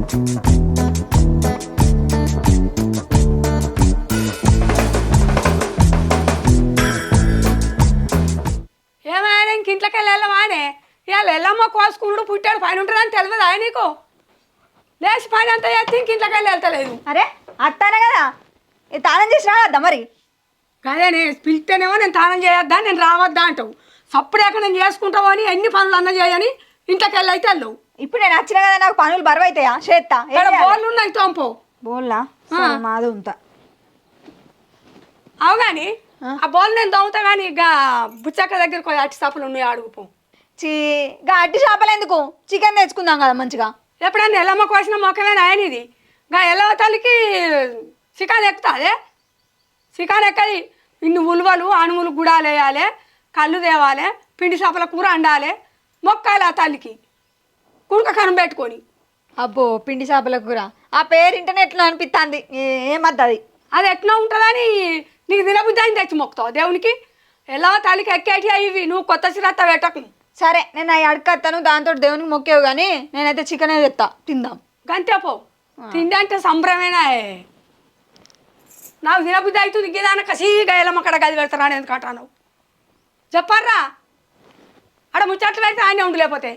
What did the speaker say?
ఏమైనా ఇంక ఇంట్లోకి వెళ్ళామానే ఇవాళ వెళ్ళమ్మ కోసుకున్నాడు పుట్టాడు పైన ఉంటుందని తెలియదు ఆయన నీకు లేచి పైన అంతా చేస్తే ఇంక ఇంట్లోకి వెళ్తలేదు. అరే అత్తానే కదా తానం చేసినా కదా మరి. అదే నేను పిలిస్తేనేమో నేను తానం చేయొద్దా నేను రావద్దా అంటావు. సప్పుడేక నేను చేసుకుంటావు అని ఎన్ని పనులు అన్న చేయని ఇంట్లోకి వెళ్ళైతే వెళ్ళవు. ఇప్పుడు నేను వచ్చినా కదా నాకు పనులు బరువు అవుతాయా చేస్తా. ఇక్కడ బోర్లు ఉన్నాయి తోంపో బోల్లా మాది ఉంటా అవు కానీ ఆ బోల్ నేను తోముతా కానీ ఇక బుచ్చక్క దగ్గరకు అట్టి చేపలు ఉన్నాయి అడుగుపో. గా అట్టి చేపలు ఎందుకు చికెన్ తెచ్చుకుందాం కదా మంచిగా. ఎప్పుడన్నా ఎల్లమ్మ కోసిన మొక్కమేనా ఆయన ఇది గా ఎల్లవ తల్లికి చికెన్ ఎక్కుతా అదే చికెన్ ఎక్కది ఇన్ని ఉలువలు అణువులు గుడాలు వేయాలి కళ్ళు తేవాలి పిండి చేపల కూర వండాలి మొక్కాలి ఆ తల్లికి కుడుక కనం పెట్టుకొని. అబ్బో పిండి చేపల కూర ఆ పేరు ఇంటర్నెట్లో అనిపిస్తుంది ఏమద్దది. అది ఎట్లా ఉంటుందని నీకు తినబుద్ధి అని తెచ్చి మొక్కుతావు దేవునికి. ఎలా తల్లికి ఎక్కేటి ఇవి నువ్వు కొత్త చిరత్త పెట్టకు. సరే నేను అవి అడకత్తాను దాంతో దేవునికి మొక్కేవు కానీ నేనైతే చికెనే తెస్తా తిందాం. గంతే పో తిండి అంటే సంబరమేనా. నాకు తినబుద్ధి అవుతుంది గిదాన కసీగా ఎల్లమ్మ అక్కడ గది పెడతారా అని ఎందుకు అంటాను చెప్పారా. ఆడ ముచ్చట్లు పెడితే ఆయన ఉండు లేకపోతే